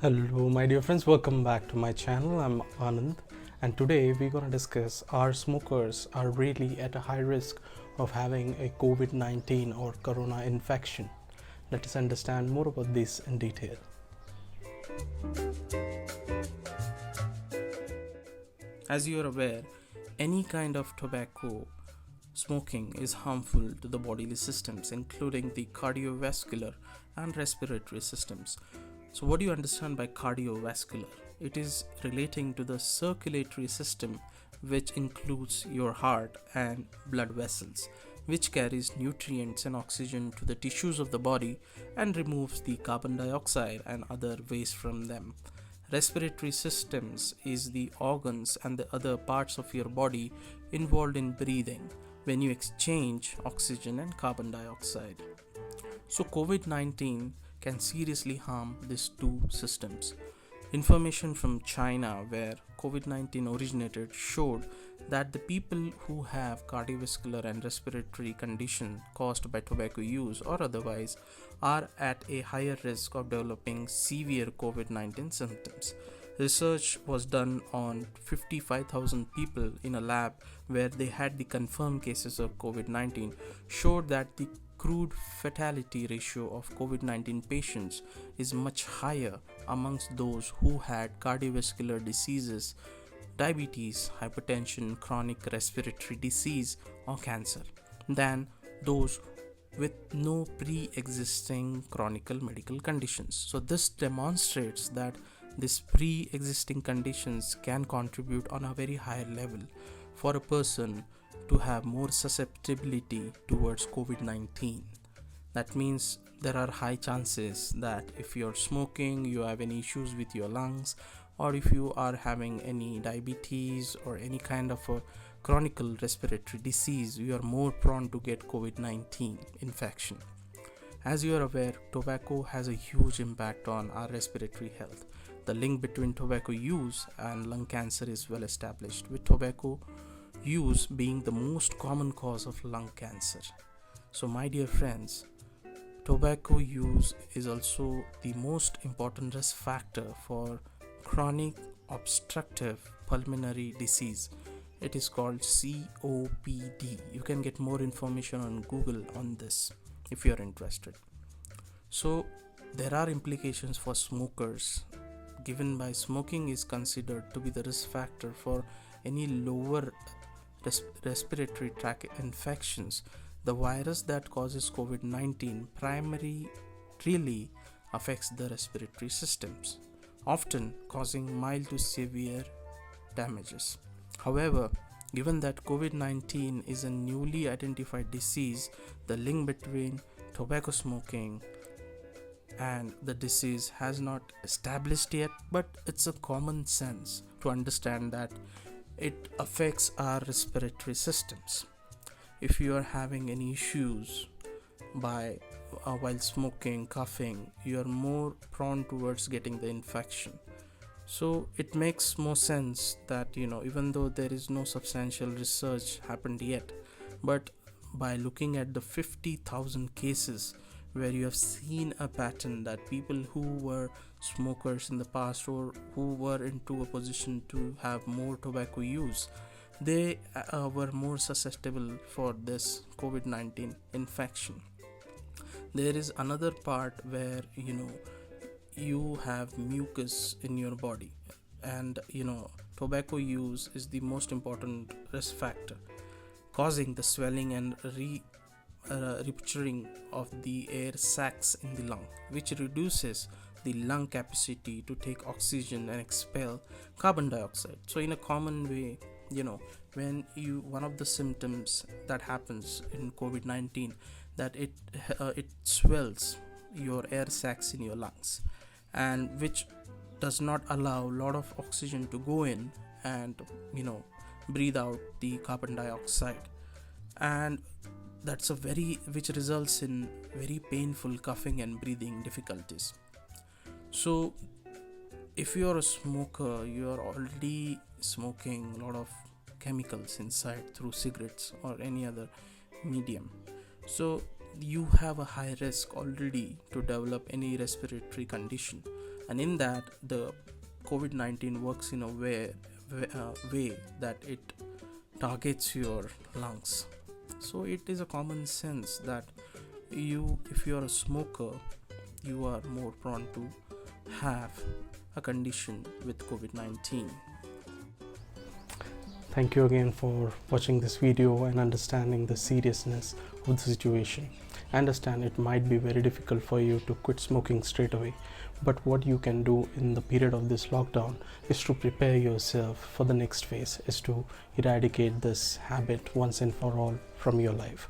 Hello, my dear friends. Welcome back to my channel. I'm Anand, and today we're going to discuss are smokers are really at a high risk of having a COVID-19 or corona infection. Let us understand more about this in detail. As you are aware, any kind of tobacco smoking is harmful to the bodily systems, including the cardiovascular and respiratory systems. So, what do you understand by cardiovascular? It is relating to the circulatory system, which includes your heart and blood vessels, which carries nutrients and oxygen to the tissues of the body and removes the carbon dioxide and other waste from them. Respiratory systems is the organs and the other parts of your body involved in breathing when you exchange oxygen and carbon dioxide. So COVID-19 can seriously harm these two systems. Information from China, where COVID 19 originated, showed that the people who have cardiovascular and respiratory condition caused by tobacco use or otherwise are at a higher risk of developing severe COVID 19 symptoms. Research was done on 55,000 people in a lab where they had the confirmed cases of COVID 19, showed that the crude fatality ratio of COVID 19 patients is much higher amongst those who had cardiovascular diseases, diabetes, hypertension, chronic respiratory disease, or cancer than those with no pre existing chronic medical conditions. So, this demonstrates that these pre existing conditions can contribute on a very high level for a person to have more susceptibility towards COVID 19. That means there are high chances that if you're smoking, you have any issues with your lungs, or if you are having any diabetes or any kind of a chronic respiratory disease, you are more prone to get COVID 19 infection. As you are aware, tobacco has a huge impact on our respiratory health. The link between tobacco use and lung cancer is well established, with tobacco use being the most common cause of lung cancer. So, my dear friends, tobacco use is also the most important risk factor for chronic obstructive pulmonary disease. It is called COPD. You can get more information on Google on this if you are interested. So, there are implications for smokers, given by smoking is considered to be the risk factor for any lower respiratory tract infections. The virus that causes COVID 19 primarily affects the respiratory systems, often causing mild to severe damages. However, given that COVID 19 is a newly identified disease, the link between tobacco smoking and the disease has not established yet, but it's a common sense to understand that it affects our respiratory systems. If you are having any issues by while smoking, coughing, you are more prone towards getting the infection. So it makes more sense that even though there is no substantial research happened yet, but by looking at the 50,000 cases where you have seen a pattern that people who were smokers in the past or who were into a position to have more tobacco use, they were more susceptible for this COVID 19 infection. There is another part where you have mucus in your body, and tobacco use is the most important risk factor, causing the swelling and rupturing of the air sacs in the lung, which reduces the lung capacity to take oxygen and expel carbon dioxide. So in a common way, when one of the symptoms that happens in COVID-19, that it swells your air sacs in your lungs, and which does not allow a lot of oxygen to go in and breathe out the carbon dioxide, and which results in very painful coughing and breathing difficulties. So if you are a smoker, you are already smoking a lot of chemicals inside through cigarettes or any other medium. So you have a high risk already to develop any respiratory condition, and in that the COVID-19 works in a way that it targets your lungs. So it is a common sense that if you are a smoker, you are more prone to have a condition with COVID-19. Thank you again for watching this video and understanding the seriousness of the situation. I understand it might be very difficult for you to quit smoking straight away, but what you can do in the period of this lockdown is to prepare yourself for the next phase, is to eradicate this habit once and for all from your life.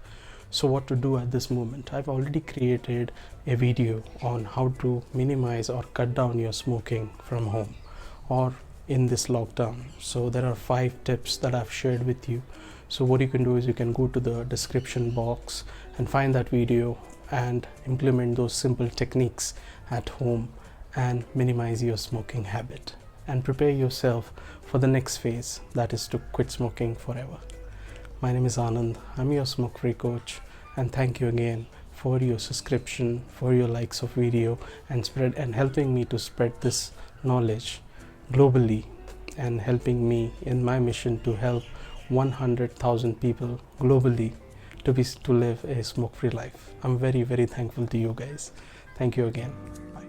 So what to do at this moment? I've already created a video on how to minimize or cut down your smoking from home or in this lockdown. So there are 5 tips that I've shared with you. So what you can do is you can go to the description box and find that video and implement those simple techniques at home and minimize your smoking habit and prepare yourself for the next phase, that is to quit smoking forever. My name is Anand. I'm your smoke-free coach, and thank you again for your subscription, for your likes of video and helping me to spread this knowledge globally and helping me in my mission to help 100,000 people globally to live a smoke-free life. I'm very, very thankful to you guys. Thank you again. Bye.